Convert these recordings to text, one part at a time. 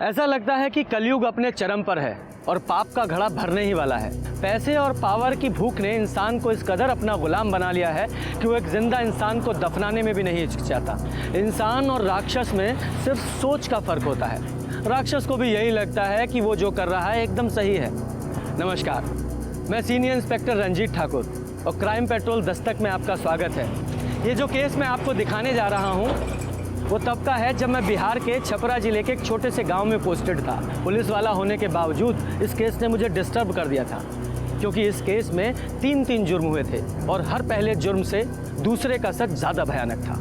ऐसा लगता है कि कलयुग अपने चरम पर है और पाप का घड़ा भरने ही वाला है। पैसे और पावर की भूख ने इंसान को इस कदर अपना गुलाम बना लिया है कि वो एक जिंदा इंसान को दफनाने में भी नहीं हिचकिचाता। इंसान और राक्षस में सिर्फ सोच का फर्क होता है। राक्षस को भी यही लगता है कि वो जो कर रहा है एकदम सही है। नमस्कार, मैं सीनियर इंस्पेक्टर रंजीत ठाकुर और क्राइम पेट्रोल दस्तक में आपका स्वागत है। ये जो केस मैं आपको दिखाने जा रहा हूँ वो तब का है जब मैं बिहार के छपरा जिले के एक छोटे से गांव में पोस्टेड था। पुलिस वाला होने के बावजूद इस केस ने मुझे डिस्टर्ब कर दिया था, क्योंकि इस केस में तीन जुर्म हुए थे और हर पहले जुर्म से दूसरे का सच ज़्यादा भयानक था।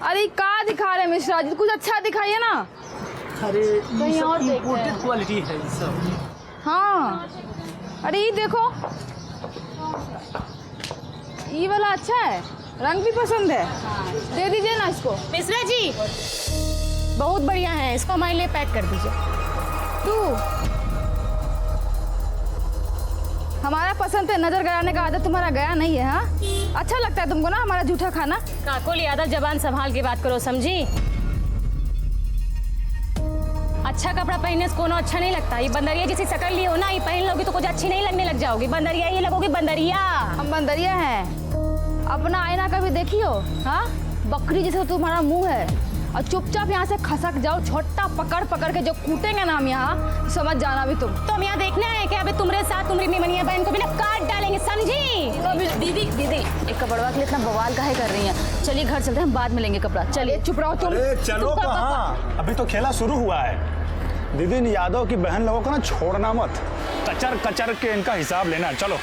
अरे क्या दिखा रहे हैं मिश्रा जी, कुछ अच्छा दिखाइए ना। अरे कहीं और इम्पोर्टेड क्वालिटी है ये सब। हाँ, अरे ये देखो, ये वाला अच्छा है, रंग भी पसंद है। दे दीजिए ना इसको। मिश्रा जी बहुत बढ़िया है, इसको हमारे लिए पैक कर दीजिए। तू हमारा पसंद है, नजर गड़ाने का आदत तुम्हारा गया नहीं है। हाँ, अच्छा लगता है तुमको ना हमारा जूठा खाना। काकुल यादव, जबान संभाल के बात करो, समझी? अच्छा कपड़ा पहनने से कोनो अच्छा नहीं लगता। ये बंदरिया जैसी शकल ली हो ना, ये पहन लोगी तो कुछ अच्छी नहीं लगने लग जाओगी। बंदरिया ही लगोगी, बंदरिया। हम बंदरिया हैं। अपना आईना कभी देखियो? हाँ, बकरी जैसे तुम्हारा मुंह है। और चुपचाप यहाँ से खसक जाओ। छोटा पकड़ पकड़ के जो कूटेंगे ना हम यहाँ, समझ जाना भी तुम। तो हम यहाँ देखना है कि अभी तुम्हारे साथ तुम्हारी मेमनिया बहन को भी ना काट डालेंगे, समझी? तो दीदी एक कपड़वा के लिए इतना बवाल काहे कर रही हैं? चलिए घर चलते हैं, बाद में लेंगे कपड़ा। चलिए चुप रहो तुम। अरे चलो कहाँ, अभी तो खेला शुरू हुआ है। दीदी इन यादव की बहन लोगों को ना छोड़ना मत, कचर कचर के इनका हिसाब लेना। चलो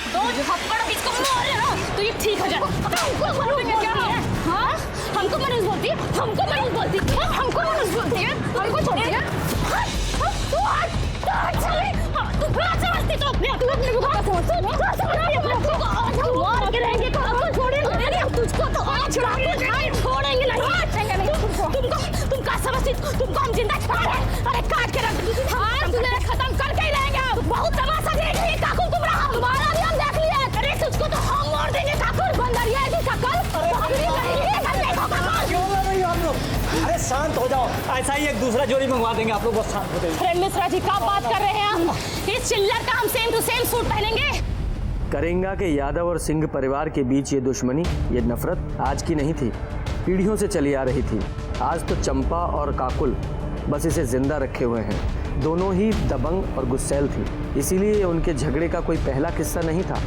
दो थप्पड़ इसको मारे ना तो ये ठीक हो जाए। हमको मनुष्य क्या है? हाँ, हमको मनुष्य बोलती है, हमको मनुष्य बोलती है, हमको मनुष्य बोलती है, हमको छोड़ती है। तू हट, तू क्या समझती तो अपने आप को मार के रहेंगे तो हमको छोड़ेंगे, तुझको तो आज छोड़ेंगे नहीं। तुम क्या समझती? तुमको हम जिंदा छोड़ रहे हैं? अरे काट के रख, आज तुझे खत्म करके ही रहेंगे। बहुत तमाशा देख लिए काकुल, तुम रहा हमारा भी हम देख लिए। अरे तुझको तो हम मोड़ देंगे काकुल, बंदरिया की शकल। अरे शांत हो जाओ, ऐसा ही एक दूसरा जोड़ी मंगवा देंगे, आप लोग बस शांत हो जाइए। अरे मिश्रा जी क्या बात कर रहे हैं हम? इस चिल्लर का हम सेम टू सेम सूट पहनेंगे। करेंगा के यादव और सिंह परिवार के बीच ये दुश्मनी, ये नफरत आज की नहीं थी, पीढ़ियों से चली आ रही थी। आज तो चंपा और काकुल बस इसे जिंदा रखे हुए हैं। दोनों ही दबंग और गुस्सैल थी, इसीलिए उनके झगड़े का कोई पहला किस्सा नहीं था।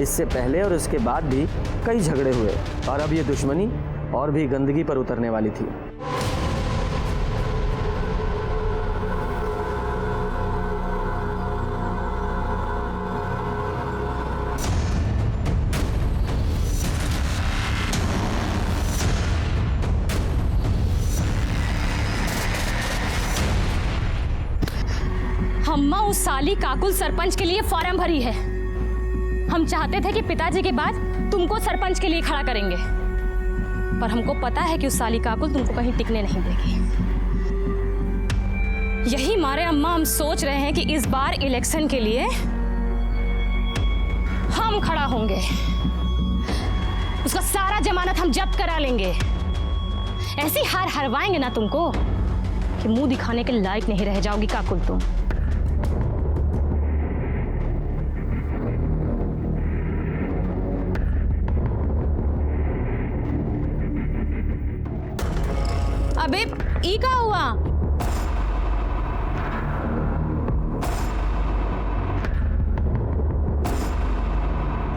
इससे पहले और इसके बाद भी कई झगड़े हुए और अब ये दुश्मनी और भी गंदगी पर उतरने वाली थी। अम्मा उस साली काकुल सरपंच के लिए फॉर्म भरी है। हम चाहते थे कि पिताजी के बाद तुमको सरपंच के लिए खड़ा करेंगे, पर हमको पता है कि उस साली काकुल तुमको कहीं टिकने नहीं देगी। यही मारे अम्मा हम सोच रहे हैं कि इस बार इलेक्शन के लिए हम खड़ा होंगे। उसका सारा जमानत हम जब्त करा लेंगे। ऐसी हार हरवाएंगे ना तुमको कि मुंह दिखाने के लायक नहीं रह जाओगी काकुल तुम। अबे ई का हुआ?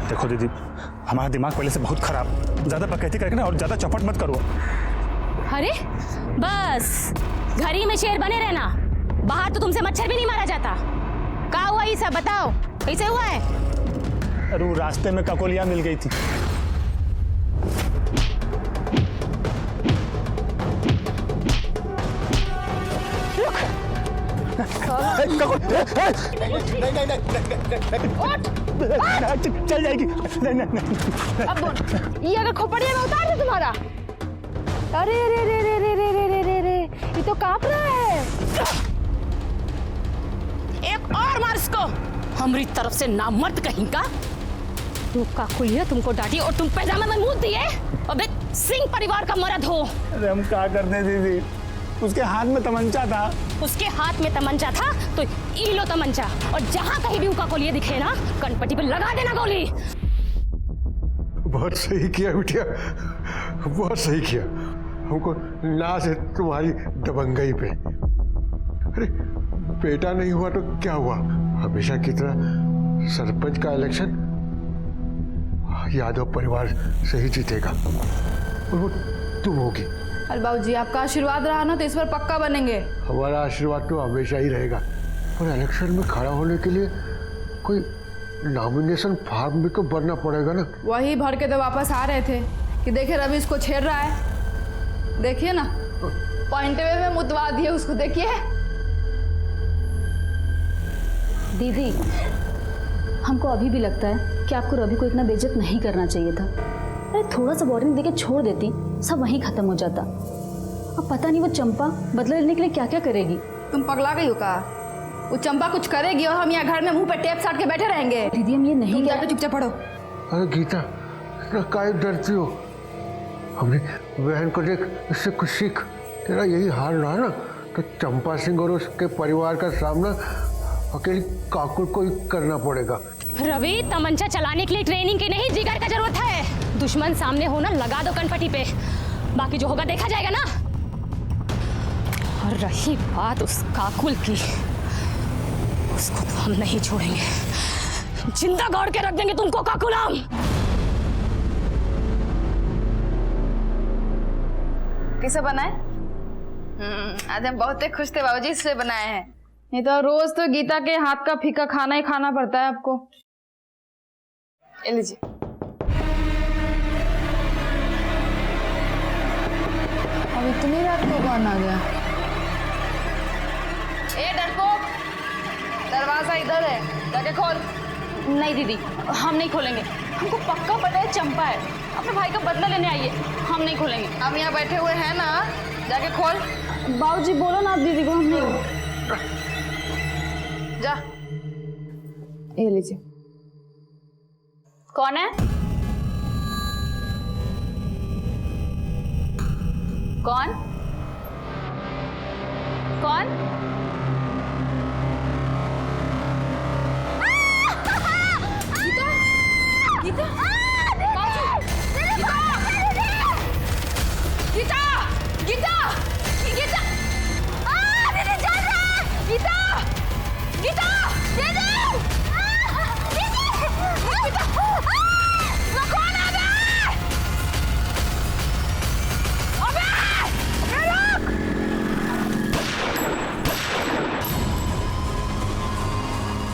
देखो दीदी, हमारा दिमाग पहले से बहुत खराब, ज्यादा बकैती करके ना और ज्यादा चौपट मत करो। अरे बस घर ही में शेर बने रहना, बाहर तो तुमसे मच्छर भी नहीं मारा जाता। क्या हुआ ये सब बताओ, कैसे हुआ है? अरे वो रास्ते में ककोलिया मिल गई थी। चल जाएगी। नहीं। अब ये अगर खोपड़िया में उतार दे तुम्हारा। अरे रे रे रे रे रे रे रे रे, ये तो कांप रहा है। एक और मार इसको, हमारी तरफ से नामर्द कहीं का। तू काकुलिया तुमको डांटी और तुम पैजामे में मुंह दिए। अबे सिंह परिवार का मर्द हो। अरे हम क्या करते दीदी, उसके हाथ में तमंचा था। उसके हाथ में तमंचा था तो ई लो तमंचा, और जहां कहीं भी उका कोलिया दिखे ना कनपट्टी पे लगा देना गोली। बहुत सही किया बिटिया, बहुत सही किया। हमको नाज है तुम्हारी दबंगई पे। अरे बेटा नहीं हुआ तो क्या हुआ, हमेशा की तरह सरपंच का इलेक्शन यादव परिवार से ही जीतेगा और वो तुम होगी। अरे बाबूजी आपका आशीर्वाद रहा ना तो इस बार पक्का बनेंगे। हमारा आशीर्वाद तो हमेशा ही रहेगा, पर इलेक्शन में खड़ा होने के लिए कोई नॉमिनेशन फॉर्म भी तो भरना पड़ेगा ना। वही भर के तो वापस आ रहे थे कि देखिए रवि इसको छेड़ रहा है, देखिए ना पॉइंट वे में मुतवा दिए उसको, देखिए। दीदी हमको अभी भी लगता है कि आपको रवि को इतना बेइज्जत नहीं करना चाहिए था। अरे थोड़ा सा वार्निंग देके छोड़ देती, सब वहीं खत्म हो जाता। अब पता नहीं वो चंपा बदला लेने के लिए क्या क्या करेगी। तुम पगला गई हो का? वो चंपा कुछ करेगी और हम यहाँ घर में मुंह पे टेप साट के बैठे रहेंगे। दीदी हम ये नहीं जाके चुपचाप पढ़ो। अरे गीता इतना काहे डरती हो, हमने बहन को देख, इससे कुछ सीख। तेरा यही हाल रहा ना तो चंपा सिंह और उसके परिवार का सामना अकेली काकुल को ही करना पड़ेगा। रवि तमंचा चलाने के लिए ट्रेनिंग की नहीं जिगर का जरूरत है। दुश्मन सामने होना लगा दो कनपट्टी पे, बाकी जो होगा देखा जाएगा ना। और रही बात उस काकुल की, उसको तो हम नहीं छोड़ेंगे, जिंदा गाड़ के रख देंगे तुमको काकुल हम। किसे बनाए? आज हम बहुत खुश थे बाबूजी, इससे बनाए हैं। नहीं तो रोज तो गीता के हाथ का फीका खाना ही खाना पड़ता है आपको। ये लीजिए। अब इतनी रात को कौन आ गया? ए डरपोक, दरवाजा इधर है, जाके खोल। नहीं दीदी हम नहीं खोलेंगे, हमको पक्का पता है चंपा है, अपने भाई का बदला लेने आइए, हम नहीं खोलेंगे। हम यहाँ बैठे हुए हैं ना, जाके खोल। बाबूजी बोलो ना आप दीदी को, हम नहीं। जा, ये लीजिए। कौन है? कौन कौन? गीता, गीता, गीता, गीता, दीदी चल रहा! गीता, गीता, दीदी, दीदी, गीता, वो कौन आ गया? अबे, रुक!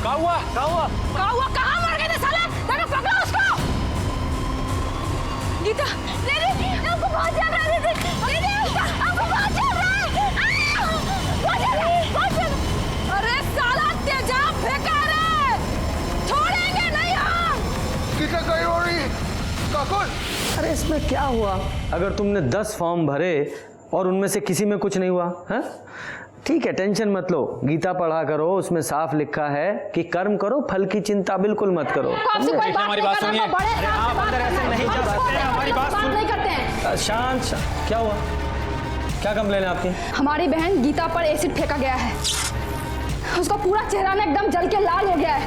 क्या हुआ? क्या हुआ? कहाँ मर गए थे साले? देखो पकड़ो उसको! गीता, दीदी, हमको बहुत चल रहा है दीदी, दीदी, हमको बहुत चल रहा है, बहुत चल रहा है, बहुत चल रहा है। अरे साला तेजाब फेंका रे, छोड़ेंगे नहीं हम। गीता कहीं हो रही काकुल। अरे इसमें क्या हुआ? अगर तुमने 10 फॉर्म भरे और उनमें से किसी में कुछ नहीं हुआ है, ठीक है टेंशन मत लो, गीता पढ़ा करो, उसमें साफ लिखा है कि कर्म करो फल की चिंता बिल्कुल मत करो। आपसे कोई बात हमारी नहीं बात करना, सुनिए। तो बड़े अरे आराम से आप बात अंदर ऐसे करते हैं। नहीं जा सकते हैं, हमारी बात बात नहीं करते हैं। शांत शांत, क्या हुआ? क्या कंप्लेन है आपकी? हमारी बहन गीता पर एसिड फेंका गया है, उसका पूरा चेहरा ना एकदम जल के लाल हो गया है।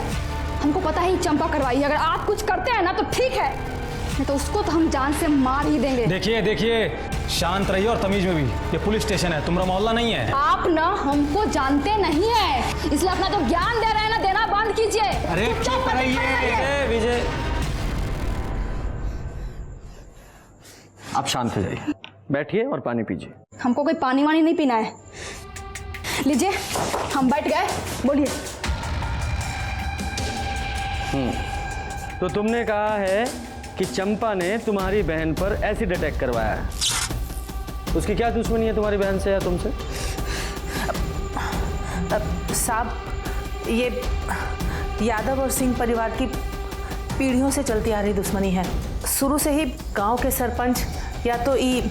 हमको पता ही चंपा करवाई, अगर आप कुछ करते हैं ना तो ठीक है, नहीं तो उसको तो हम जान से मार ही देंगे। देखिए देखिए, शांत रहिए और तमीज में भी, ये पुलिस स्टेशन है, तुम्हारा मोहल्ला नहीं है। आप ना हमको जानते नहीं है, इसलिए अपना जो ज्ञान दे रहे हैं ना देना बंद कीजिए। अरे चुप रहिए। विजय, आप शांत हो जाइए, बैठिए और पानी पीजिए। हमको कोई पानी वानी नहीं पीना है, लीजिए हम बैठ गए, बोलिए। तो तुमने कहा है कि चंपा ने तुम्हारी बहन पर एसिड अटैक करवाया है, उसकी क्या दुश्मनी है तुम्हारी बहन से या तुमसे? साहब ये यादव और सिंह परिवार की पीढ़ियों से चलती आ रही दुश्मनी है। शुरू से ही गांव के सरपंच या तो ई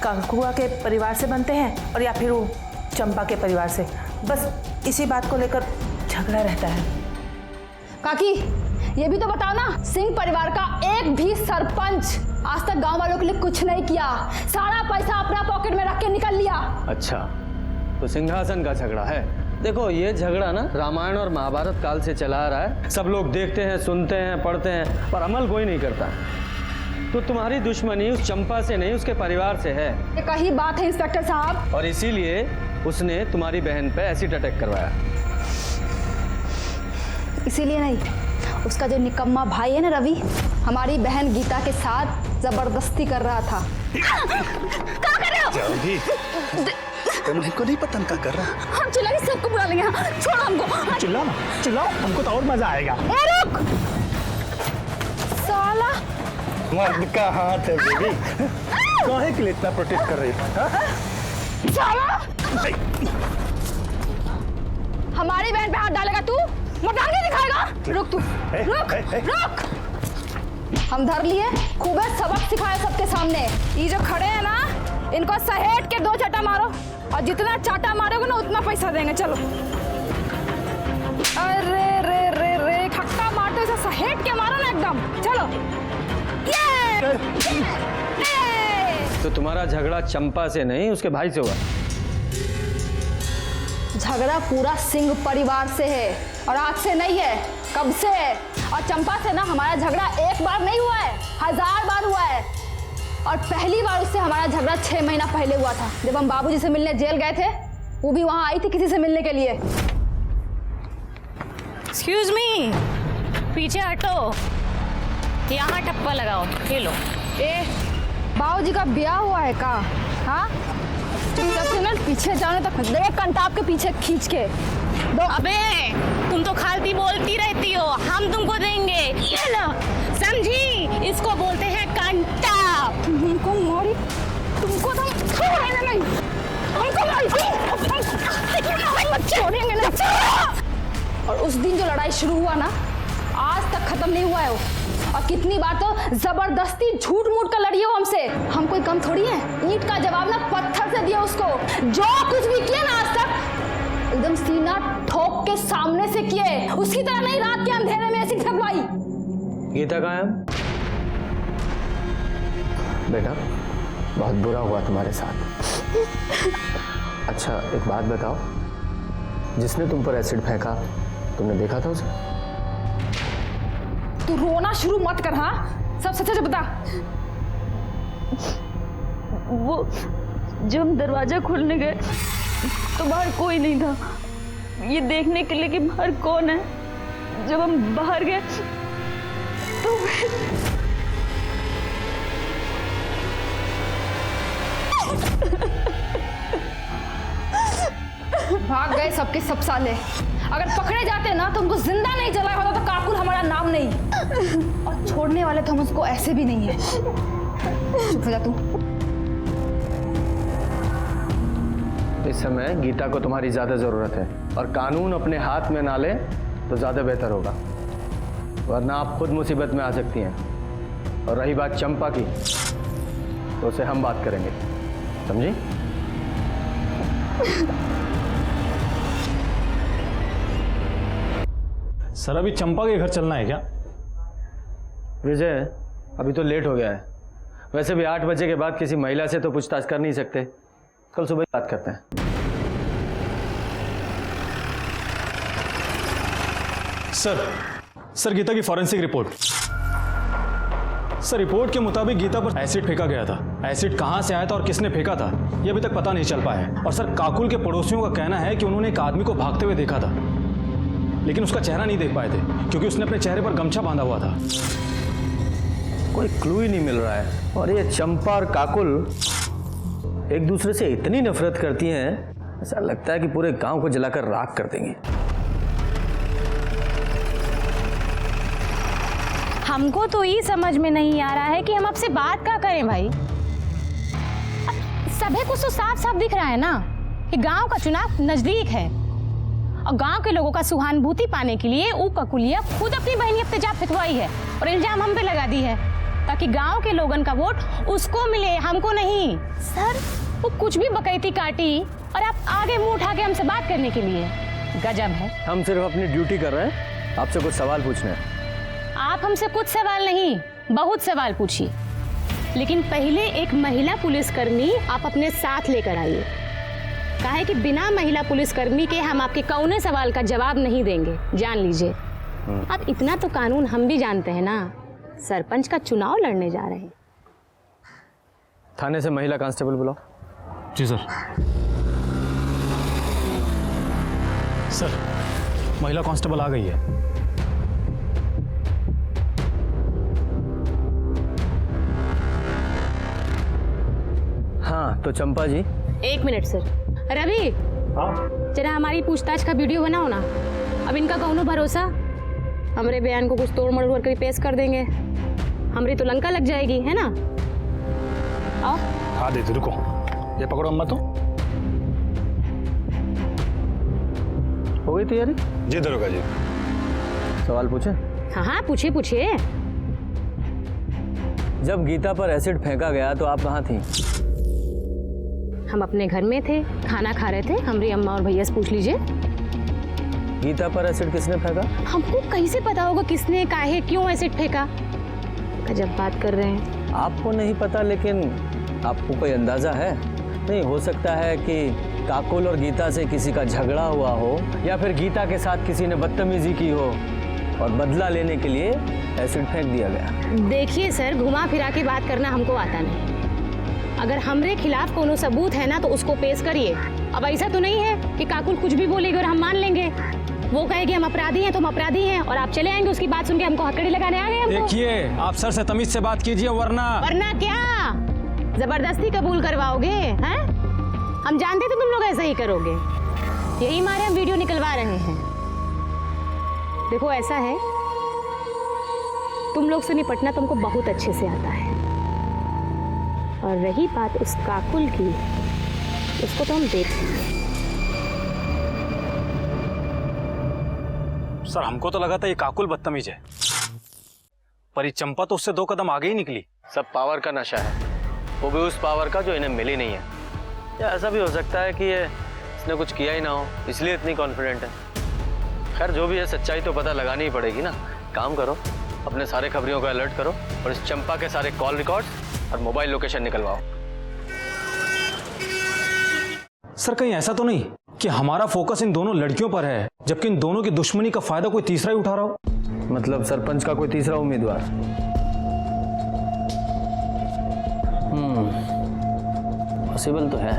काकुआ के परिवार से बनते हैं और या फिर वो चंपा के परिवार से, बस इसी बात को लेकर झगड़ा रहता है। काकी ये भी तो बताओ ना, सिंह परिवार का एक भी सरपंच आज तक गांव वालों के लिए कुछ नहीं किया, सारा पैसा अपना पॉकेट में रख के निकल लिया। अच्छा, तो सिंहासन का झगड़ा है। देखो ये झगड़ा ना रामायण और महाभारत काल से चला आ रहा है, सब लोग देखते हैं, सुनते हैं, पढ़ते हैं, पर अमल कोई नहीं करता। तो तुम्हारी दुश्मनी उस चंपा से नहीं, उसके परिवार से है। ये कही बात है इंस्पेक्टर साहब। और इसीलिए उसने तुम्हारी बहन पे एसिड अटैक करवाया। इसीलिए नहीं, उसका जो निकम्मा भाई है ना रवि, हमारी बहन गीता के साथ जबरदस्ती कर रहा था। क्या कर रहे हो? जाओगी? तुमको नहीं पता क्या कर रहा? हम चिल्लाएंगे, सबको बुला लेंगे। छोड़ो हमको। चिल्लाओ ना, चिल्लाओ, हमको तो और मजा आएगा। ए रुक! साला! मर्द का हाथ है बेबी। काहे के लिए इतना प्रोटेक्ट कर रही है? साला! हमारी बहन पे हाथ डालेगा तू? मर्दान नहीं दिखाएगा? रुक तू, रुक, रुक! हम धर लिए, खूबे सबक सिखाए सबके सामने। ये जो खड़े हैं ना, इनको सहेट के 2 चाटा मारो, और जितना चाटा मारोगे ना उतना पैसा देंगे। चलो। अरे रे रे रे, खक्का मारते इसे सहेट के मारो ना एकदम। चलो। ये! तो तुम्हारा झगड़ा चंपा से नहीं, उसके भाई से हुआ। झगड़ा पूरा सिंह परिवार से है, और आज से नहीं है, कब से है। और चंपा से ना हमारा झगड़ा एक बार नहीं हुआ है, 1000 बार हुआ है। और पहली बार उससे हमारा झगड़ा 6 महीना पहले हुआ था, जब हम बाबूजी से मिलने जेल गए थे। वो भी वहां आई थी किसी से मिलने के लिए। एक्सक्यूज मी, पीछे हटो, यहाँ टप्पा लगाओ। ये लो। ए, बाबूजी का ब्याह हुआ है का? हाँ, चुपचाप से ना पीछे जाने तक दे कंटाप के पीछे खींच के दो। अबे तुम तो खालती बोलती रहती हो, हम तुमको देंगे। ये लो, समझी? इसको बोलते हैं कंटाप। तुमको मारी, तुमको तो छोड़ेंगे नहीं, हमको मारी, छोड़ेंगे नहीं। और उस दिन जो लड़ाई शुरू हुआ ना, आज तक खत्म नहीं हुआ है वो। और कितनी बार तो जबरदस्ती झूठ मूठ कर लड़ी हो हमसे। हम कोई कम थोड़ी है, ईंट का जवाब ना पत्थर से दिया उसको। जो कुछ भी किया ना आज तक, एकदम सीना ठोक के सामने से किए, उसकी तरह नहीं रात के अंधेरे में ऐसी ठगवाई। गीता कहाँ है? बेटा, बहुत बुरा हुआ तुम्हारे साथ। अच्छा एक बात बताओ, जिसने तुम पर एसिड फेंका, तुमने देखा था उसे? तू रोना शुरू मत कर। हाँ, सब सच बता। वो जब हम दरवाजा खोलने गए तो बाहर कोई नहीं था, ये देखने के लिए कि बाहर कौन है। जब हम बाहर गए तो भाग गए सबके सब साले। अगर पकड़े जाते ना तो उनको जिंदा नहीं जलाया होता तो काकुल हमारा नाम नहीं। और छोड़ने वाले तो हम उसको ऐसे भी नहीं है। चुप हो जा तू। इस समय गीता को तुम्हारी ज्यादा जरूरत है, और कानून अपने हाथ में ना ले तो ज्यादा बेहतर होगा, वरना आप खुद मुसीबत में आ सकती हैं। और रही बात चंपा की, तो उसे हम बात करेंगे, समझी? सर अभी चंपा के घर चलना है क्या? विजय, अभी तो लेट हो गया है। वैसे भी 8 बजे के बाद किसी महिला से तो पूछताछ कर नहीं सकते, कल सुबह बात करते हैं। सर गीता की फॉरेंसिक रिपोर्ट। सर रिपोर्ट के मुताबिक गीता पर एसिड फेंका गया था। एसिड कहां से आया था और किसने फेंका था, यह अभी तक पता नहीं चल पाया है। और सर काकुल के पड़ोसियों का कहना है कि उन्होंने एक आदमी को भागते हुए देखा था, लेकिन उसका चेहरा नहीं देख पाए थे क्योंकि उसने अपने चेहरे पर गमछा बांधा हुआ था। कोई क्लू ही नहीं मिल रहा है। और ये चंपा और काकुल एक दूसरे से इतनी नफरत करती हैं, ऐसा लगता है कि पूरे गांव को जलाकर राख कर देंगी। हमको तो ये समझ में नहीं आ रहा है कि हम आपसे बात क्या करें भाई। सभी कुछ तो साफ साफ दिख रहा है ना कि गांव का चुनाव नजदीक है, और गांव के लोगों का सहानुभूति पाने के लिए वो ककुलिया खुद अपनी बहनी पे तेजाब फेंकवाई है और इल्जाम हम पे लगा दी है, ताकि गांव के लोगों का वोट उसको मिले, हमको नहीं। सर वो कुछ भी बकैती काटी और आप आगे मुंह उठा के हमसे बात करने के लिए, गजब है। हम सिर्फ अपनी ड्यूटी कर रहे हैं, आपसे कुछ सवाल पूछने हैं। आप हमसे कुछ सवाल नहीं, बहुत सवाल पूछिए, लेकिन पहले एक महिला पुलिसकर्मी आप अपने साथ लेकर आइए। काहे कि बिना महिला पुलिसकर्मी के हम आपके कौने सवाल का जवाब नहीं देंगे, जान लीजिए। अब इतना तो कानून हम भी जानते हैं ना, सरपंच का चुनाव लड़ने जा रहे हैं। थाने से महिला कांस्टेबल बुलाओ। जी सर। सर, महिला कांस्टेबल आ गई है। हाँ तो चंपा जी। एक मिनट सर। रवि, जरा हमारी पूछताछ का वीडियो बनाओ ना। अब इनका कौनो भरोसा, हमारे बयान को कुछ तोड़ मरोड़ करके पेश कर देंगे, हमारी तो लंका लग जाएगी, है ना? आओ। हाँ दीदी रुको, ये पकड़ो अम्मा। तो हो गई तैयारी? जी दरोगा जी। सवाल पूछे? हाँ हाँ पूछिए पूछिए। जब गीता पर एसिड फेंका गया तो आप कहाँ थी? हम अपने घर में थे, खाना खा रहे थे। हमारी अम्मा और भैया से पूछ लीजिए। गीता पर एसिड किसने फेंका? हमको कैसे पता होगा किसने, काहे, क्यों एसिड फेंका? गजब बात कर रहे हैं। आपको नहीं पता, लेकिन आपको कोई अंदाजा है? नहीं हो सकता है कि काकुल और गीता से किसी का झगड़ा हुआ हो, या फिर गीता के साथ किसी ने बदतमीजी की हो और बदला लेने के लिए एसिड फेंक दिया गया। देखिए सर, घुमा फिरा के बात करना हमको आता नहीं। अगर हमरे खिलाफ कोनो सबूत है ना तो उसको पेश करिए। अब ऐसा तो नहीं है कि काकुल कुछ भी बोलेगी और हम मान लेंगे। वो कहेगी हम अपराधी हैं तो हम अपराधी हैं, और आप चले आएंगे उसकी बात सुन के हमको हथकड़ी लगाने आ गए हमको। देखिए, आप सर से तमीज से बात कीजिए, वरना क्या जबरदस्ती कबूल करवाओगे? हैं? हम जानते थे तुम लोग ऐसा ही करोगे, यही मारे हम वीडियो निकलवा रहे हैं। देखो ऐसा है, तुम लोग से निपटना तुमको बहुत अच्छे से आता है, और रही बात उस काकुल की, उसको तो हम देख लेंगे। सर हमको तो लगा था ये काकुल बदतमीज है, पर ये चंपा तो उससे 2 कदम आगे ही निकली। सब पावर का नशा है, वो भी उस पावर का जो इन्हें मिली नहीं है। या ऐसा भी हो सकता है कि ये इसने कुछ किया ही ना हो, इसलिए इतनी कॉन्फिडेंट है। खैर जो भी है, सच्चाई तो पता लगानी ही पड़ेगी ना। काम करो, अपने सारे खबरियों को अलर्ट करो और इस चंपा के सारे कॉल रिकॉर्ड्स और मोबाइल लोकेशन निकलवाओ। सर कहीं ऐसा तो नहीं कि हमारा फोकस इन दोनों लड़कियों पर है, जबकि इन दोनों की दुश्मनी का फायदा कोई तीसरा ही उठा रहा हो? मतलब सरपंच का कोई तीसरा उम्मीदवार? पॉसिबल तो है।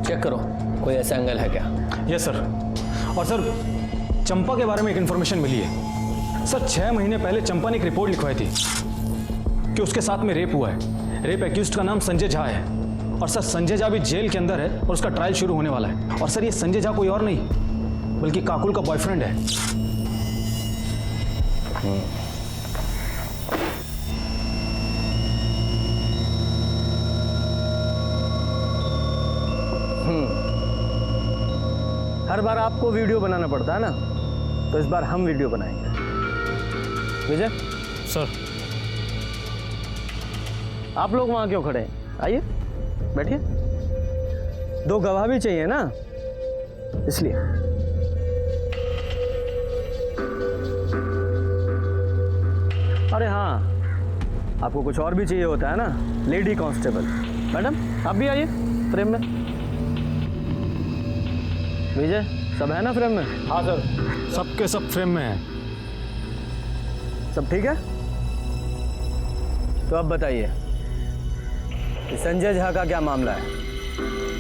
चेक करो, कोई ऐसा एंगल है क्या? Yes sir. और सर, चंपा के बारे में एक इन्फॉर्मेशन मिली है। सर 6 महीने पहले चंपा ने एक रिपोर्ट लिखवाई थी कि उसके साथ में रेप हुआ है। रेप एक्यूज्ड का नाम संजय झा है, और सर संजय झा भी जेल के अंदर है और उसका ट्रायल शुरू होने वाला है। और सर ये संजय झा कोई और नहीं बल्कि काकुल का बॉयफ्रेंड है। हर बार आपको वीडियो बनाना पड़ता है ना, तो इस बार हम वीडियो बनाएंगे। विजय सर, आप लोग वहां क्यों खड़े हैं? आइए बैठिए। 2 गवाह भी चाहिए ना, इसलिए। अरे हाँ, आपको कुछ और भी चाहिए होता है ना, लेडी कांस्टेबल। मैडम आप भी आइए फ्रेम में। विजय सब है ना फ्रेम में? हाँ सर, सबके सब फ्रेम में है। सब ठीक है? तो अब बताइए कि संजय झा का क्या मामला है?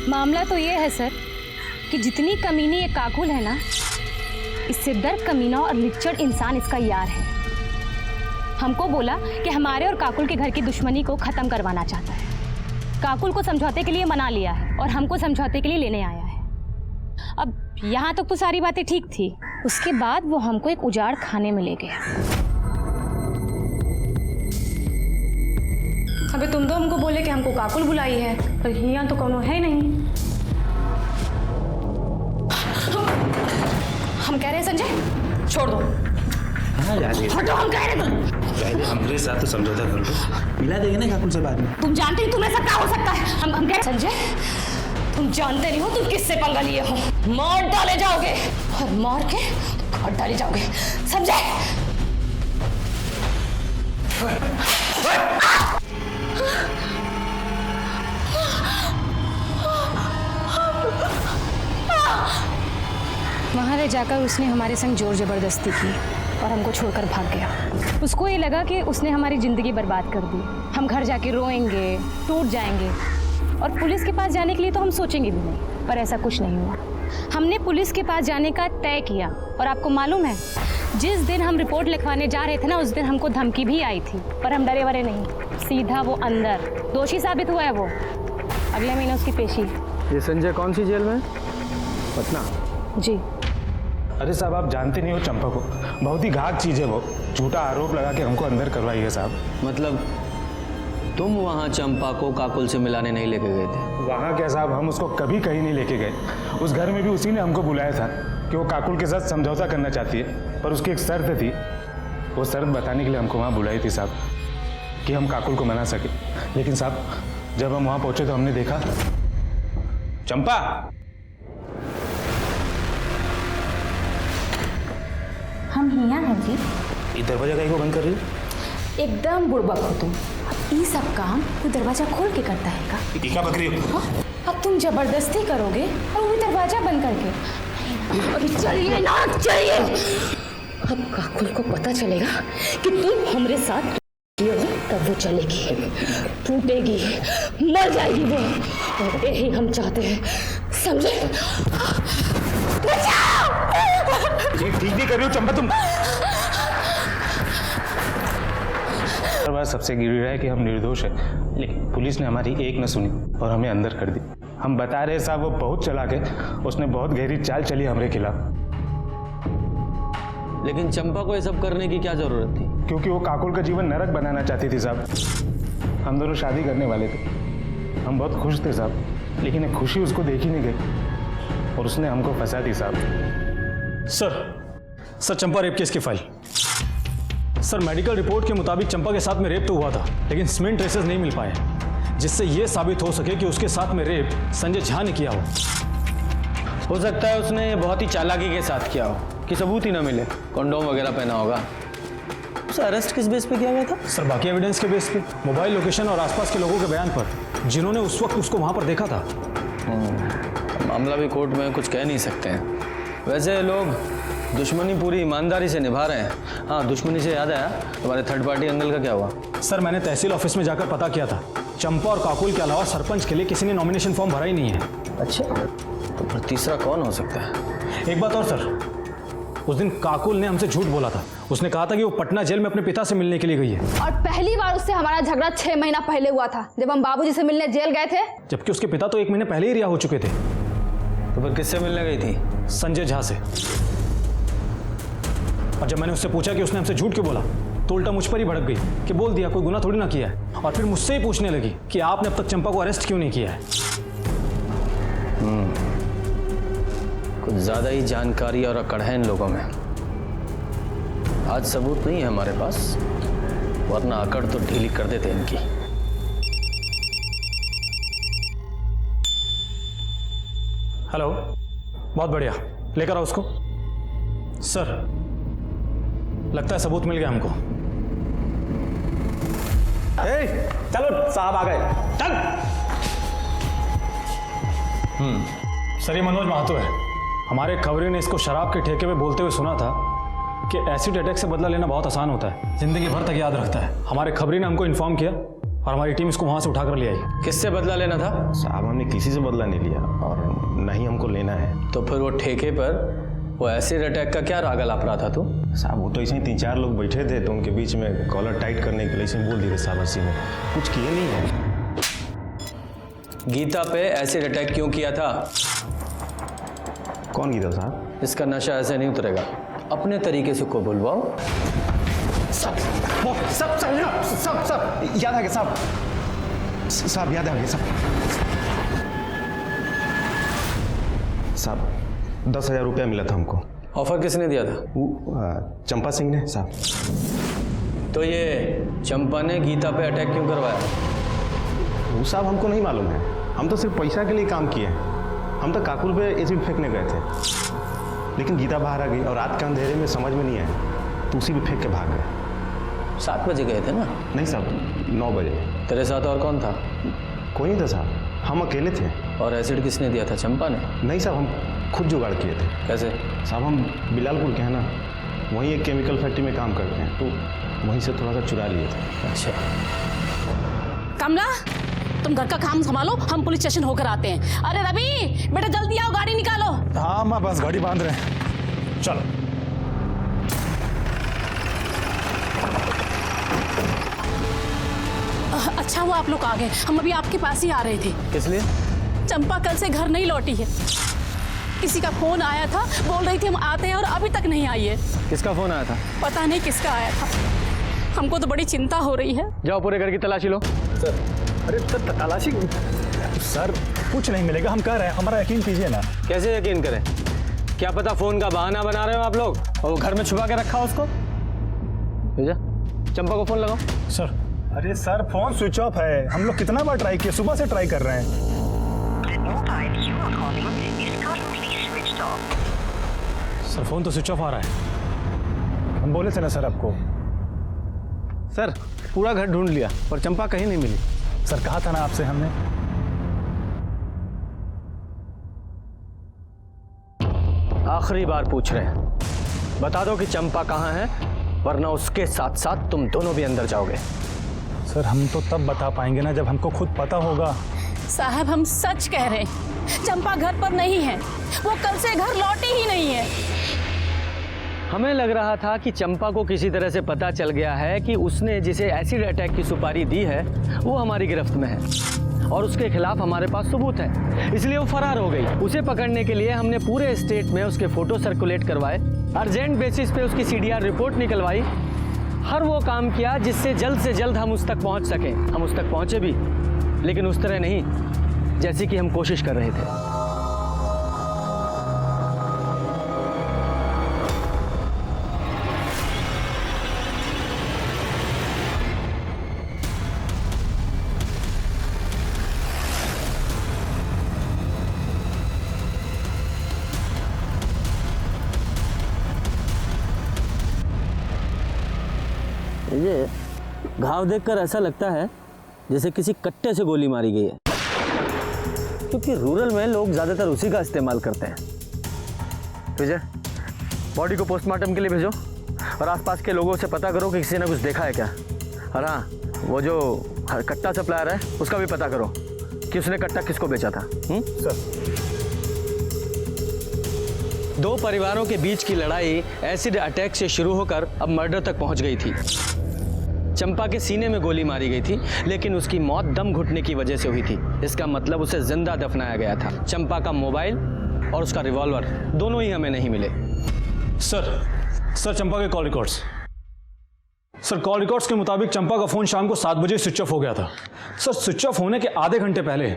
मामला तो ये है सर कि जितनी कमीनी ये काकुल है ना, इससे दर कमीना और लिच्चड़ इंसान इसका यार है। हमको बोला कि हमारे और काकुल के घर की दुश्मनी को खत्म करवाना चाहता है। काकुल को समझौते के लिए मना लिया है और हमको समझौते के लिए लेने आया है। अब यहाँ तक तो सारी बातें ठीक थी, उसके बाद वो हमको एक उजाड़ खाने में ले गया। अबे तुम तो हमको बोले कि हमको काकुल बुलाई है, पर यहाँ तो कोनो है नहीं। हम कह रहे हैं संजय छोड़ दो। हटो, हम कह रहे हैं हमारे साथ तो समझौता कर लो, मिला देंगे ना काकुल से बाद में। तुम जानते ही तुम्हें ऐसा क्या हो सकता है। हम कह रहे संजय तुम जानते नहीं हो तुम किससे पंगा लिए हो। मार डाले जाओगे और मार के काट डाले जाओगे, समझे? वहाँ ले जाकर उसने हमारे संग जोर जबरदस्ती की और हमको छोड़कर भाग गया। उसको ये लगा कि उसने हमारी ज़िंदगी बर्बाद कर दी। हम घर जाके रोएंगे, टूट जाएंगे और पुलिस के पास जाने के लिए तो हम सोचेंगे भी नहीं, पर ऐसा कुछ नहीं हुआ। हमने पुलिस के पास जाने का तय किया और आपको मालूम है, जिस दिन हम रिपोर्ट लिखवाने जा रहे थे ना, उस दिन हमको धमकी भी आई थी, पर हम डरे वरे नहीं, सीधा वो अंदर। दोषी साबित हुआ है वो। अगले महीने उसकी पेशी। ये संजय कौन सी जेल में? पटना। जी। अरे साहब, आप जानते नहीं हो चंपा को, बहुत ही घात चीज़ है वो। झूठा आरोप लगा के हमको अंदर करवाई है साहब। मतलब तुम वहाँ चंपा को काकुल से मिलाने नहीं लेके गए थे? वहाँ क्या साहब, हम उसको कभी कहीं नहीं लेके गए। उस घर में भी उसी ने हमको बुलाया था कि वो काकुल के साथ समझौता करना चाहती है, पर उसकी एक शर्त थी। वो शर्त बताने के लिए हमको वहाँ बुलाई थी साहब, कि हम काकुल को मना सके। लेकिन साहब जब हम वहाँ पहुँचे तो हमने देखा चंपा। हम हिया हैं जी। ये दरवाजा कहीं को बंद कर रही हो? एकदम बुड़बक हो तुम। अब ये सब काम कोई दरवाजा खोल के करता है का? क्या बकरी हो? अब तुम जबरदस्ती करोगे और वो भी दरवाजा बंद करके। अभी चलिए ना, चलिए। अब काकुल को पता चलेगा कि तुम हमरे साथ किए हो, तब वो चलेगी, टूटेगी, मर जाएगी वो। और यही हम चाहते हैं, समझे? ठीक नहीं कर रही हो चंपा तुम। बात सबसे गिरी रहा है कि हम निर्दोष है, लेकिन पुलिस ने हमारी एक न सुनी और हमें अंदर कर दी। हम बता रहे साहब, वो बहुत चालाक है, उसने बहुत गहरी चाल चली हमारे खिलाफ। लेकिन चंपा को ये सब करने की क्या जरूरत थी? क्योंकि वो काकुल का जीवन नरक बनाना चाहती थी साहब। हम दोनों शादी करने वाले थे, हम बहुत खुश थे साहब, लेकिन एक खुशी उसको देखी नहीं गई और उसने हमको फंसा दी साहब। सर चंपा रेप केस की फाइल। सर मेडिकल रिपोर्ट के मुताबिक चंपा के साथ में रेप तो हुआ था, लेकिन स्मिन ट्रेसेस नहीं मिल पाए, जिससे यह साबित हो सके कि उसके साथ में रेप संजय झा ने किया हो सकता है उसने बहुत ही चालाकी के साथ किया हो कि सबूत ही ना मिले। कंडोम वगैरह पहना होगा। उसे अरेस्ट किस बेस पे किया गया था? सर बाकी एविडेंस के बेस पे, मोबाइल लोकेशन और आसपास के लोगों के बयान पर, जिन्होंने उस वक्त उसको वहां पर देखा था। मामला भी कोर्ट में कुछ कह नहीं सकते हैं। वैसे लोग दुश्मनी पूरी ईमानदारी से निभा रहे हैं। हाँ, दुश्मनी से याद आया, हमारे थर्ड पार्टी एंगल का क्या हुआ? सर मैंने तहसील ऑफिस में जाकर पता किया था, चंपा और काकुल के अलावा सरपंच के लिए किसी ने नॉमिनेशन फॉर्म भरा ही नहीं है। अच्छा, तो फिर तीसरा कौन हो सकता है? एक बात और सर, उस दिन काकुल ने हमसे झूठ बोला था। उसने कहा था कि वो पटना जेल में अपने पिता से मिलने के लिए गई है। और पहली बार उससे हमारा झगड़ा 6 महीना पहले हुआ था, जब हम बाबूजी से मिलने जेल गए थे। जबकि उसके पिता तो 1 महीने पहले ही रिहा हो चुके थे। तो फिर किससे मिलने गई थी? संजय झा से। और जब मैंने उससे पूछा कि उसने हमसे झूठ क्यों बोला, तो उल्टा मुझ पर ही भड़क गई कि बोल दिया कोई गुनाह थोड़ी ना किया है। और फिर मुझसे ही पूछने लगी कि आपने अब तक चंपा को अरेस्ट क्यों नहीं किया है। कुछ ज्यादा ही जानकारी और अकड़ है इन लोगों में। आज सबूत नहीं है हमारे पास, वरना अकड़ तो ढीली कर देते इनकी। हेलो, बहुत बढ़िया, लेकर आओ उसको। सर लगता है सबूत मिल गया हमको। चलो साहब आ गए, चल। सर ये मनोज महतो है। हमारे खबरी ने इसको शराब के ठेके पे बोलते हुए सुना था कि एसिड अटैक से बदला लेना बहुत आसान होता है, जिंदगी भर तक याद रखता है। हमारे खबरी ने हमको इन्फॉर्म किया और हमारी टीम इसको वहां से उठाकर ले आई। किससे बदला लेना था? साहब हमने किसी से बदला नहीं लिया और न ही हमको लेना है। तो फिर वो ठेके पर वो एसिड अटैक का क्या राग लाप रहा था तू? साहब वो तो ऐसे ही 3-4 लोग बैठे थे, तो उनके बीच में कॉलर टाइट करने के लिए ऐसे बोल दिए साहब। हंसी में कुछ किए नहीं है। गीता पे एसिड अटैक क्यों किया था? कौन गीता साहब? इसका नशा ऐसे नहीं उतरेगा, अपने तरीके से को बुलवाओ। सब याद आ गया साहब, याद आ गया साहब। 10,000 रुपया मिला था हमको। ऑफर किसने दिया था? वो चंपा सिंह ने साहब। तो ये चंपा ने गीता पे अटैक क्यों करवाया? वो साहब हमको नहीं मालूम है। हम तो सिर्फ पैसा के लिए काम किए हैं। हम तो काकुल पे एसिड फेंकने गए थे, लेकिन गीता बाहर आ गई और रात के अंधेरे में समझ में नहीं आया तो उसी पे फेंक के भाग गए। 7 बजे गए थे ना? नहीं साहब, 9 बजे। तेरे साथ और कौन था? कोई नहीं था साहब, हम अकेले थे। और एसिड किसने दिया था, चंपा ने? नहीं साहब, हम खुद जुगाड़ किए थे। कैसे? साहब हम बिलालपुर के हैं ना, वहीं एक केमिकल फैक्ट्री में काम करते हैं, तो वहीं से थोड़ा सा चुरा लिए थे। अच्छा। कमला, तुम घर का काम संभालो, हम पुलिस स्टेशन होकर आते हैं। अरे रवि बेटा जल्दी आओ, गाड़ी निकालो। हाँ माँ, बस गाड़ी बांध रहे हैं, चलो। अच्छा हुआ आप लोग आ गए, हम अभी आपके पास ही आ रहे थे। किस लिए? चंपा कल से घर नहीं लौटी है। किसी का फोन आया था, बोल रही थी हम आते हैं और अभी तक नहीं आई है। किसका फोन आया था? पता नहीं किसका आया था, हमको तो बड़ी चिंता हो रही है। जाओ पूरे घर की तलाशी लो। सर, अरे सर तलाशी सर, कुछ नहीं मिलेगा, हम कह रहे हैं, हमारा यकीन कीजिए ना। कैसे यकीन करें? क्या पता फोन का बहाना बना रहे हो आप लोग और वो घर में छुपा के रखा उसको। भेजा, चंपा को फोन लगाओ। सर, अरे सर फोन स्विच ऑफ है, हम लोग कितना बार ट्राई किए, सुबह से ट्राई कर रहे हैं। सर फोन तो स्विच ऑफ आ रहा है, हम बोले थे ना सर आपको। सर पूरा घर ढूंढ लिया पर चंपा कहीं नहीं मिली। सर कहा था ना आपसे हमने। आखिरी बार पूछ रहे हैं, बता दो कि चंपा कहाँ है, वरना उसके साथ साथ तुम दोनों भी अंदर जाओगे। सर हम तो तब बता पाएंगे ना जब हमको खुद पता होगा। साहब हम सच कह रहे हैं, चंपा घर पर नहीं है, वो कल से घर लौटी ही नहीं है। हमें लग रहा था कि चंपा को किसी तरह से पता चल गया है कि उसने जिसे एसिड अटैक की सुपारी दी है वो हमारी गिरफ्त में है और उसके खिलाफ हमारे पास सबूत है, इसलिए वो फरार हो गई। उसे पकड़ने के लिए हमने पूरे स्टेट में उसके फोटो सर्कुलेट करवाए, अर्जेंट बेसिस पे उसकी CDR रिपोर्ट निकलवाई, हर वो काम किया जिससे जल्द से जल्द हम उस तक पहुंच सकें। हम उस तक पहुंचे भी, लेकिन उस तरह नहीं जैसी कि हम कोशिश कर रहे थे। ये घाव देखकर ऐसा लगता है जैसे किसी कट्टे से गोली मारी गई है, क्योंकि रूरल में लोग ज़्यादातर उसी का इस्तेमाल करते हैं। विजय, बॉडी को पोस्टमार्टम के लिए भेजो और आसपास के लोगों से पता करो कि किसी ने कुछ देखा है क्या। और हाँ, वो जो कट्टा सप्लायर है उसका भी पता करो कि उसने कट्टा किसको बेचा था। सर, दो परिवारों के बीच की लड़ाई एसिड अटैक से शुरू होकर अब मर्डर तक पहुंच गई थी। चंपा के सीने में गोली मारी गई थी, लेकिन उसकी मौत दम घुटने की वजह से हुई थी। इसका मतलब उसे जिंदा दफनाया गया था। चंपा का मोबाइल और उसका रिवॉल्वर दोनों ही हमें नहीं मिले। सर चंपा के call records. Sir call records के मुताबिक चंपा का फोन शाम को 7 बजे स्विच ऑफ हो गया था। सर स्विच ऑफ होने के आधे घंटे पहले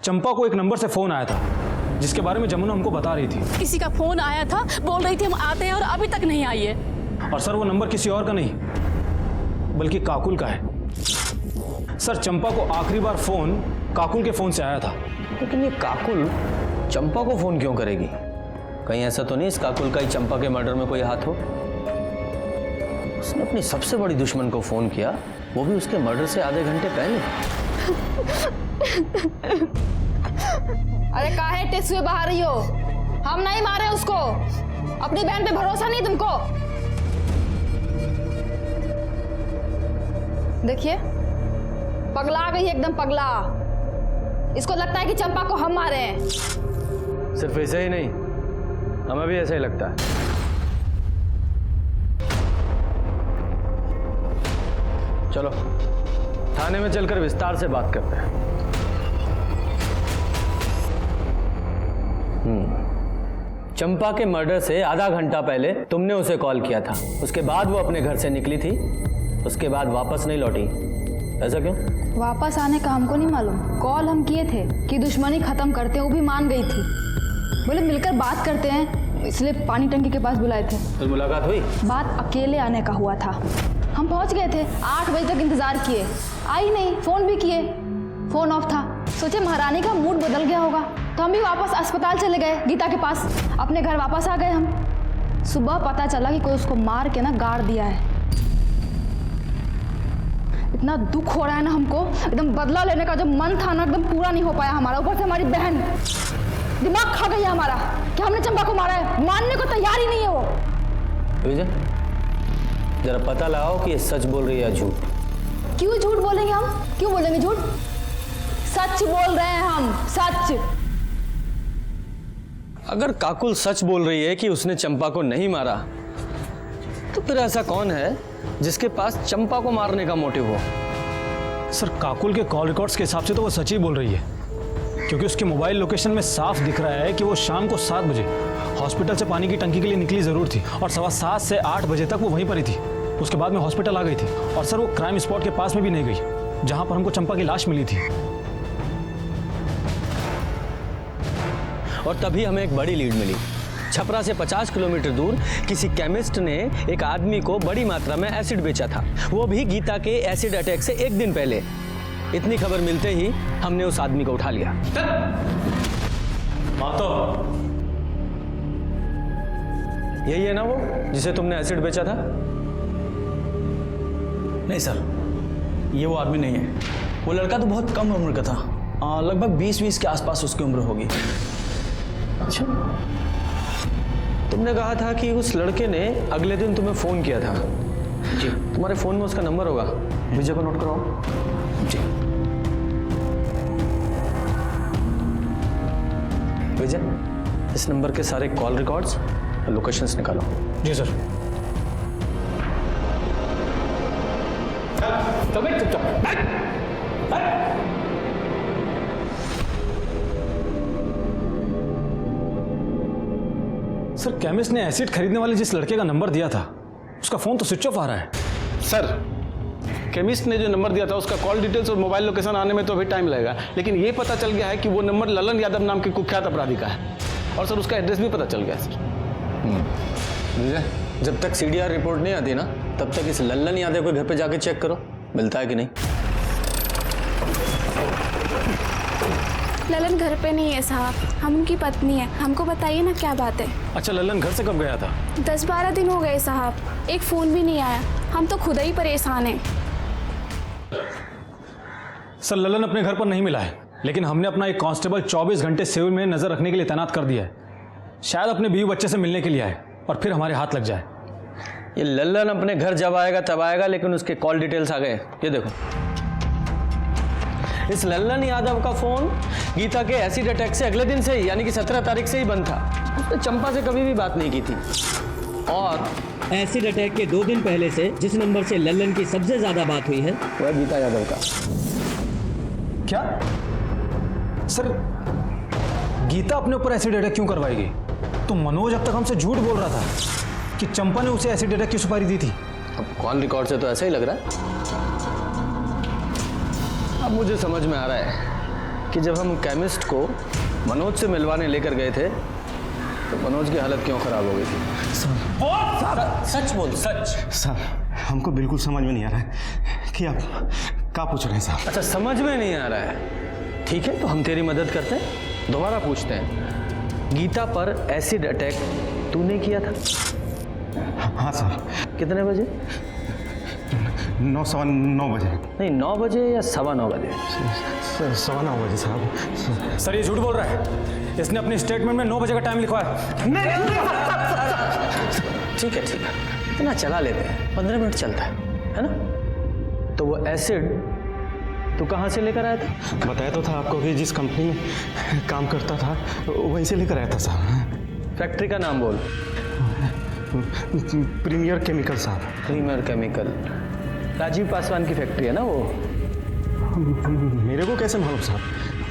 चंपा को एक नंबर से फोन आया था जिसके बारे में जमुना हमको बता रही थी। किसी का फोन आया था, बोल रही थी हम आते हैं और अभी तक नहीं आई है। और सर वो नंबर किसी और का नहीं बल्कि काकुल का है। सर चंपा को आखिरी बार फोन काकुल के फोन से आया था। लेकिन ये काकुल चंपा को फोन क्यों करेगी? कहीं ऐसा तो नहीं इस काकुल का ही चंपा के मर्डर में कोई हाथ हो? उसने अपनी सबसे बड़ी दुश्मन को फोन किया, वो भी उसके मर्डर से आधे घंटे पहले। अरे काहे टेस्ट हुए बाहर रही हो? हम नहीं मारे उसको। अपनी बहन पे भरोसा नहीं तुमको? देखिए पगला गई एकदम पगला। इसको लगता है कि चंपा को हम मारे हैं। सिर्फ ऐसे ही नहीं, हमें भी ऐसा ही लगता है। चलो थाने में चलकर विस्तार से बात करते हैं। चंपा के मर्डर से आधा घंटा पहले तुमने उसे कॉल किया था, उसके बाद वो अपने घर से निकली थी, उसके बाद वापस नहीं लौटी। ऐसा क्यों? वापस आने का हमको नहीं मालूम। कॉल हम किए थे कि दुश्मनी खत्म करते हैं, वो भी मान गई थी। बोले मिलकर बात करते हैं, इसलिए पानी टंकी के पास बुलाए थे। तो मुलाकात हुई? बात अकेले आने का हुआ था। हम पहुंच गए थे, 8 बजे तक इंतजार किए, आई नहीं। फोन भी किए, फोन ऑफ था। सोचे महारानी का मूड बदल गया होगा तो हम भी वापस अस्पताल चले गए गीता के पास, अपने घर वापस आ गए हम। सुबह पता चला कि कोई उसको मार के ना गाड़ दिया है। इतना दुख हो रहा है ना हमको, एकदम बदला लेने का जो मन था ना एकदम पूरा नहीं हो पाया हमारा। ऊपर से हमारी बहन दिमाग खा गई है हमारा कि हमने चंपा को मारा है, मानने को तैयार ही नहीं है वो। विजय, जरा पता लगाओ कि ये सच बोल रही है या झूठ। क्यों झूठ बोलेंगे हम? क्यों बोलेंगे झूठ? सच बोल रहे हैं हम, सच। अगर काकुल सच बोल रही है कि उसने चंपा को नहीं मारा, तो फिर ऐसा कौन है जिसके पास चंपा को मारने का मोटिव हो? सर, काकुल के कॉल रिकॉर्ड्स के हिसाब से तो वो सच ही बोल रही है, क्योंकि उसके मोबाइल लोकेशन में साफ दिख रहा है कि वो शाम को 7 बजे हॉस्पिटल से पानी की टंकी के लिए निकली ज़रूर थी और 7:15 से 8 बजे तक वो वहीं पर ही थी। उसके बाद में हॉस्पिटल आ गई थी और सर वो क्राइम स्पॉट के पास में भी नहीं गई जहां पर हमको चंपा की लाश मिली थी। और तभी हमें एक बड़ी लीड मिली। छपरा से 50 किलोमीटर दूर किसी केमिस्ट ने एक आदमी को बड़ी मात्रा में एसिड बेचा था, वो भी गीता के एसिड अटैक से 1 दिन पहले। इतनी खबर मिलते ही हमने उस आदमी को उठा लिया। यही है ना वो जिसे तुमने एसिड बेचा था? नहीं सर, ये वो आदमी नहीं है। वो लड़का तो बहुत कम उम्र का था, लगभग 20 के आसपास उसकी उम्र होगी। अच्छा, तुमने कहा था कि उस लड़के ने अगले दिन तुम्हें फोन किया था। जी, तुम्हारे फोन में उसका नंबर होगा, विजय को नोट कराओ। जी विजय, इस नंबर के सारे कॉल रिकॉर्ड्स और लोकेशंस निकालो। जी सर। सर, केमिस्ट ने एसिड खरीदने वाले जिस लड़के का नंबर दिया था उसका फोन तो स्विच ऑफ आ रहा है। सर, केमिस्ट ने जो नंबर दिया था उसका कॉल डिटेल्स और मोबाइल लोकेशन आने में तो अभी टाइम लगेगा, लेकिन ये पता चल गया है कि वो नंबर ललन यादव नाम के कुख्यात अपराधी का है और सर उसका एड्रेस भी पता चल गया है सर। विजय, जब तक CDR रिपोर्ट नहीं आती ना तब तक इस लल्लन यादव के घर पे जाके चेक करो मिलता है कि नहीं। ललन घर पे नहीं है साहब, हम उनकी पत्नी है। हमको बताइए ना क्या बात है। अच्छा, ललन घर से कब गया था? 10-12 दिन हो गए साहब, एक फ़ोन भी नहीं आया। हम तो खुद ही परेशान हैं। सर, ललन अपने घर पर नहीं मिला है, लेकिन हमने अपना एक कांस्टेबल 24 घंटे सिविल में नजर रखने के लिए तैनात कर दिया है। शायद अपने बीवी बच्चे से मिलने के लिए आए और फिर हमारे हाथ लग जाए। ये लल्लन अपने घर जब आएगा तब आएगा, लेकिन उसके कॉल डिटेल्स आ गए। ये देखो, इस लल्लन यादव का फोन गीता के एसिड अटैक से अगले दिन से ही यानी कि 17 तारीख से ही बंद था। उसने चंपा से कभी भी बात नहीं की थी। और एसिड अटैक के 2 दिन पहले से जिस नंबर से लल्लन की सबसे ज्यादा बात हुई है वो है गीता यादव का। क्या सर, गीता अपने ऊपर एसिड अटैक क्यों करवाएगी? तो मनोज अब तक हमसे झूठ बोल रहा था कि चंपा ने उसे एसिड अटैक की सुपारी दी थी। अब कॉल रिकॉर्ड से तो ऐसा ही लग रहा है। अब मुझे समझ में आ रहा है कि जब हम केमिस्ट को मनोज से मिलवाने लेकर गए थे तो मनोज की हालत क्यों खराब हो गई थी। सच बोल, सच। सर, हमको बिल्कुल समझ में नहीं आ रहा है कि आप क्या पूछ रहे हैं साहब। अच्छा, समझ में नहीं आ रहा है, ठीक है, तो हम तेरी मदद करते हैं। दोबारा पूछते हैं, गीता पर एसिड अटैक तूने किया था? हाँ सर। कितने बजे? 9:15 बजे। नहीं, 9 बजे या 9:15 बजे? 9:15 बजे साहब। सर, ये झूठ बोल रहा है। इसने अपने स्टेटमेंट में 9 बजे का टाइम लिखवा है। ठीक है, ठीक है, इतना चला लेते हैं, 15 मिनट चलता है ना? तो वो एसिड तू कहाँ से लेकर आया था? बताया तो था आपको कि जिस कंपनी में काम करता था वहीं से लेकर आया था साहब। फैक्ट्री का नाम बोल। प्रीमियर केमिकल साहब। प्रीमियर केमिकल, राजीव पासवान की फैक्ट्री है ना वो? मेरे को कैसे मालूम साहब,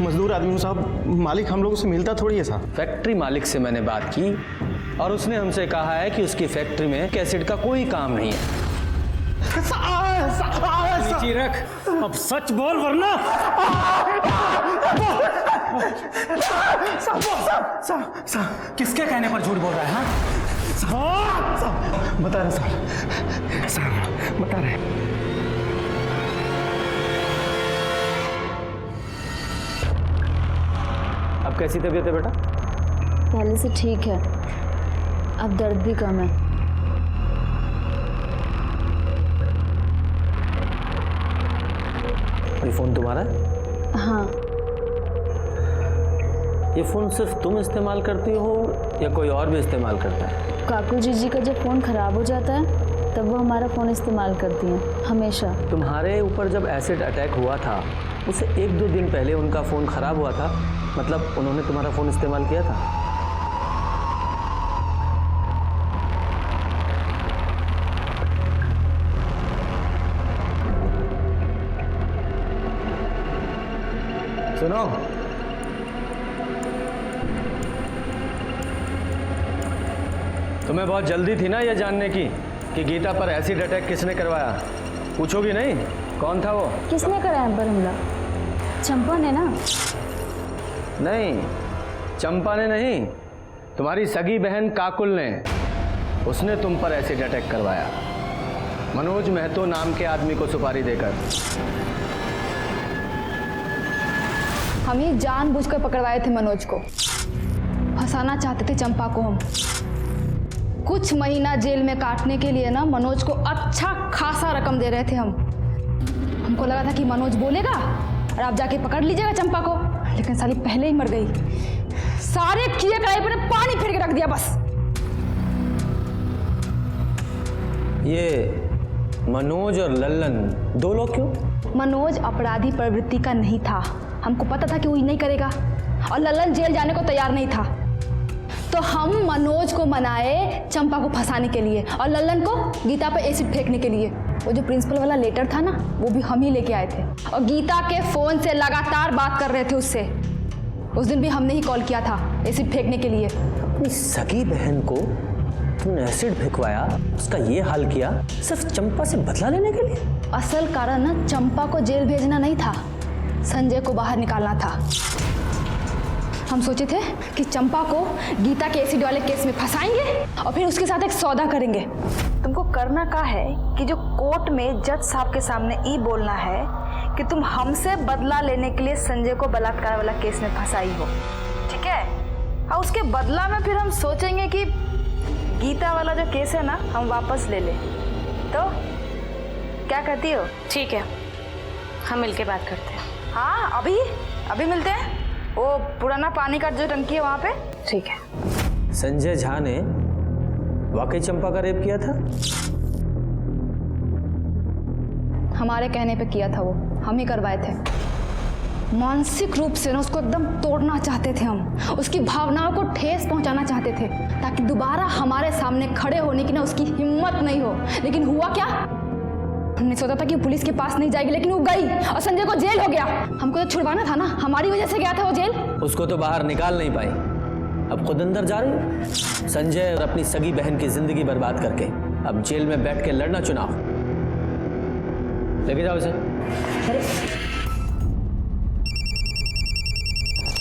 मजदूर आदमी हूँ साहब, मालिक हम लोगों से मिलता थोड़ी है साहब। फैक्ट्री मालिक से मैंने बात की और उसने हमसे कहा है कि उसकी फैक्ट्री में एसिड का कोई काम नहीं है। नीचे रख, अब सच बोल वरना। किसके कहने पर झूठ बोल रहा है? हाँ, बता रहे साहब, बता रहे। कैसी तबीयत है बेटा? पहले से ठीक है, अब दर्द भी कम है। ये फ़ोन तुम्हारा है? हाँ। ये फ़ोन सिर्फ तुम इस्तेमाल करती हो या कोई और भी इस्तेमाल करता है? काकू जी का जब फ़ोन ख़राब हो जाता है तब वो हमारा फ़ोन इस्तेमाल करती हैं हमेशा। तुम्हारे ऊपर जब एसिड अटैक हुआ था उससे 1-2 दिन पहले उनका फ़ोन ख़राब हुआ था, मतलब उन्होंने तुम्हारा फ़ोन इस्तेमाल किया था? सुनो, तुम्हें बहुत जल्दी थी ना ये जानने की कि गीता पर एसिड अटैक किसने करवाया? पूछोगी नहीं कौन था वो? किसने कराया पर हमला? चंपा ने ना? नहीं, चंपा ने नहीं, तुम्हारी सगी बहन काकुल ने। उसने तुम पर एसिड अटैक करवाया, मनोज महतो नाम के आदमी को सुपारी देकर। हम ही जानबूझकर पकड़वाए थे मनोज को, फंसाना चाहते थे चंपा को हम। कुछ महीना जेल में काटने के लिए ना मनोज को अच्छा खासा रकम दे रहे थे हम। हमको लगा था कि मनोज बोलेगा और आप जाके पकड़ लीजिएगा चंपा को, लेकिन साली पहले ही मर गई। सारे किए कराए पर पानी फेर के रख दिया बस। ये मनोज और लल्लन दो लोग क्यों? मनोज अपराधी प्रवृत्ति का नहीं था, हमको पता था कि वो नहीं करेगा, और लल्लन जेल जाने को तैयार नहीं था। तो हम मनोज को मनाए चंपा को फंसाने के लिए और लल्लन को गीता पर एसिड फेंकने के लिए। वो जो प्रिंसिपल वाला लेटर था ना, वो भी हम ही लेके आए थे, और गीता के फोन से लगातार बात कर रहे थे उससे। उस दिन भी हमने ही कॉल किया था एसिड फेंकने के लिए। अपनी सगी बहन को तुमने एसिड फेंकवाया, उसका ये हाल किया सिर्फ चंपा से बदला लेने के लिए? असल कारण ना चंपा को जेल भेजना नहीं था, संजय को बाहर निकालना था। हम सोचे थे कि चंपा को गीता के एसिड वाले केस में फंसाएंगे और फिर उसके साथ एक सौदा करेंगे। तुमको करना का है कि जो कोर्ट में जज साहब के सामने ये बोलना है कि तुम हमसे बदला लेने के लिए संजय को बलात्कार वाला केस में फंसाई हो, ठीक है? और उसके बदला में फिर हम सोचेंगे कि गीता वाला जो केस है ना हम वापस ले लें। तो क्या कहती हो? ठीक है, हम मिलके बात करते हैं। हाँ, अभी मिलते हैं। वो पुराना पानी का जो टंकी है वहाँ पे। ठीक है। संजय झा ने वाकई चंपा का रेप किया था? हमारे कहने पे किया था वो, हम ही करवाए थे। मानसिक रूप से ना उसको एकदम तोड़ना चाहते थे हम, उसकी भावनाओं को ठेस पहुंचाना चाहते थे ताकि दोबारा हमारे सामने खड़े होने की ना उसकी हिम्मत नहीं हो। लेकिन हुआ क्या? हमने सोचा था कि पुलिस के पास नहीं जाएगी, लेकिन वो गई और संजय को जेल हो गया। हमको तो छुड़वाना था ना, हमारी वजह से गया था वो जेल। उसको तो बाहर निकाल नहीं पाई, अब खुद अंदर जा रही हो। संजय और अपनी सगी बहन की जिंदगी बर्बाद करके अब जेल में बैठ के लड़ना चुनाव। लेके जाओ इसे।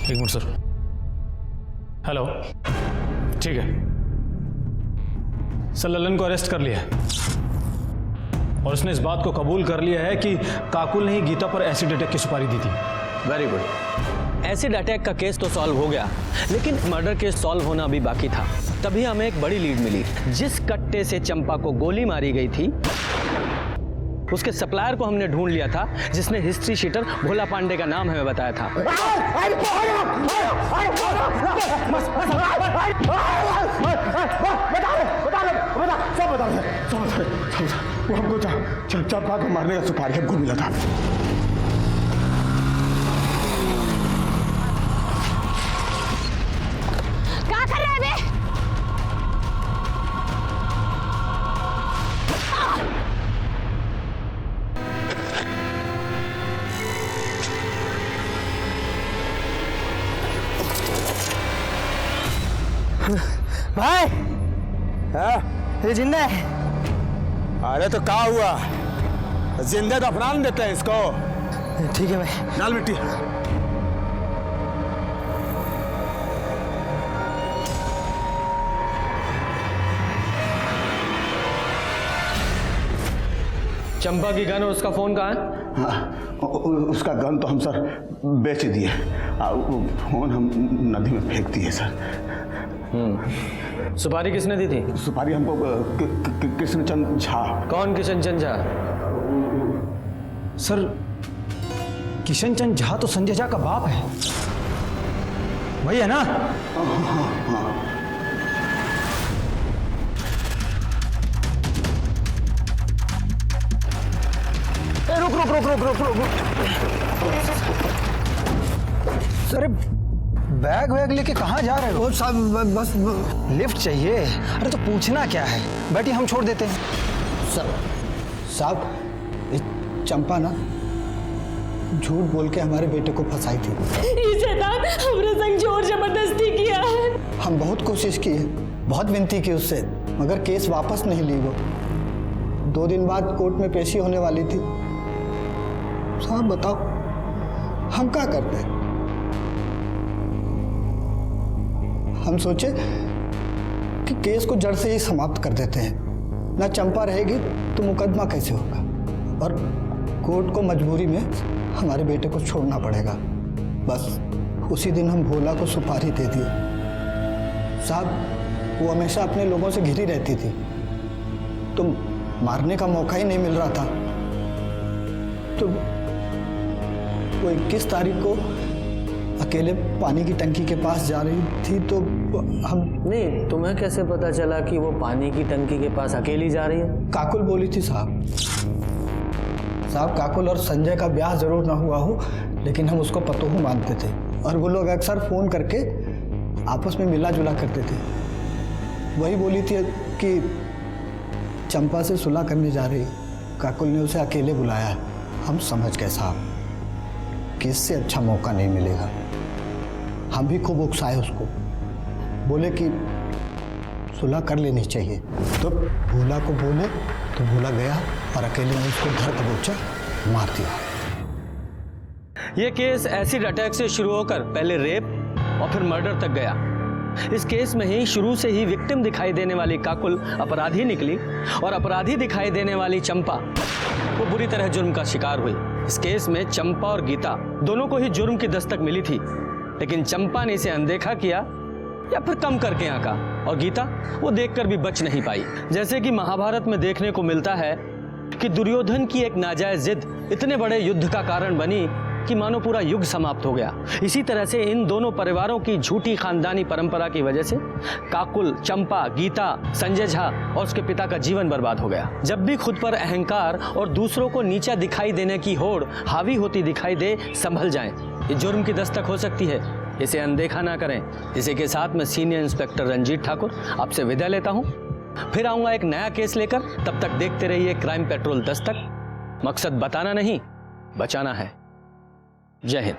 एक मिनट सर। हेलो, ठीक है सर, लल्लन को अरेस्ट कर लिया है और उसने इस बात को कबूल कर लिया है कि काकुल ने ही गीता पर एसिड अटैक की सुपारी दी थी। Very good. एसिड अटैक का केस तो सॉल्व हो गया, लेकिन मर्डर केस सॉल्व होना अभी बाकी था। तभी हमें एक बड़ी लीड मिली। जिस कट्टे से चंपा को गोली मारी गई थी उसके सप्लायर को हमने ढूंढ लिया था, जिसने हिस्ट्री शीटर भोला पांडे का नाम हमें बताया था। वो हमको चंपा को मारने का सुपारी हमको मिला था। क्या कर रहे हैं बे? भाई, ये जिंदा है? अरे तो क्या हुआ, जिंदा दफना नहीं देते हैं इसको? ठीक है भाई। डाल मिट्टी। चंपा की गन और उसका फोन कहाँ है? हाँ, उसका गन तो हम सर बेच दिए, वो फोन हम नदी में फेंक दिए सर। सुपारी किसने दी थी? सुपारी हमको कृष्णचंद झा। कौन कृष्णचंद झा? सर किशनचंद झा तो संजय झा का बाप है, वही है ना? रुक रुक रुक रुक रुक रुक सर, बैग वैग लेके कहाँ जा रहे हो? साहब बस लिफ्ट चाहिए। अरे तो पूछना क्या है, बैठिए हम छोड़ देते हैं। साहब ये चंपा ना झूठ बोल के हमारे बेटे को फंसाई थी। ये शैतान हमरे संग जोर जबरदस्ती किया है। हम बहुत कोशिश की है, बहुत विनती की उससे, मगर केस वापस नहीं ली वो। 2 दिन बाद कोर्ट में पेशी होने वाली थी। साहब बताओ हम क्या करते? हम सोचे कि केस को जड़ से ही समाप्त कर देते हैं। ना चंपा रहेगी तो मुकदमा कैसे होगा, और कोर्ट को मजबूरी में हमारे बेटे को छोड़ना पड़ेगा। बस उसी दिन हम भोला को सुपारी दे दिए। साहब वो हमेशा अपने लोगों से घिरी रहती थी, तो मारने का मौका ही नहीं मिल रहा था। तो वो 21 तारीख को अकेले पानी की टंकी के पास जा रही थी, तो हम नहीं, तुम्हें कैसे पता चला कि वो पानी की टंकी के पास अकेली जा रही है? काकुल बोली थी साहब। काकुल और संजय का ब्याह जरूर ना हुआ हो, लेकिन हम उसको पतोहू मानते थे, और वो लोग अक्सर फोन करके आपस में मिला जुला करते थे। वही बोली थी कि चंपा से सुलह करने जा रही। काकुल ने उसे अकेले बुलाया। हम समझ गए साहब कि इससे अच्छा मौका नहीं मिलेगा। हम भी खूब उकसाए उसको, बोले कि सुलह कर लेनी चाहिए। तो भोला को बोले तो भोला गया और अकेले में उसको घर दबोचा मार दिया। ये केस एसिड अटैक से शुरू होकर पहले रेप और फिर मर्डर तक गया। इस केस में ही शुरू से ही विक्टिम दिखाई देने वाली काकुल अपराधी निकली, और अपराधी दिखाई देने वाली चंपा वो बुरी तरह जुर्म का शिकार हुई। इस केस में चंपा और गीता दोनों को ही जुर्म की दस्तक मिली थी, लेकिन चंपा ने इसे अनदेखा किया या फिर कम करके आंका, और गीता वो देखकर भी बच नहीं पाई। जैसे कि महाभारत में देखने को मिलता है कि दुर्योधन की एक नाजायज जिद इतने बड़े युद्ध का कारण बनी कि मानो पूरा युग समाप्त हो गया। इसी तरह से इन दोनों परिवारों की झूठी खानदानी परंपरा की वजह से काकुल, चंपा, गीता, संजय झा और उसके पिता का जीवन बर्बाद हो गया। जब भी खुद पर अहंकार और दूसरों को नीचा दिखाई देने की होड़ हावी होती दिखाई दे, संभल जाएं। ये जुर्म की दस्तक हो सकती है, इसे अनदेखा ना करें। इसी के साथ मैं सीनियर इंस्पेक्टर रंजीत ठाकुर आपसे विदा लेता हूँ। फिर आऊंगा एक नया केस लेकर। तब तक देखते रहिए क्राइम पेट्रोल दस्तक। मकसद बताना नहीं, बचाना है। जय हिंद।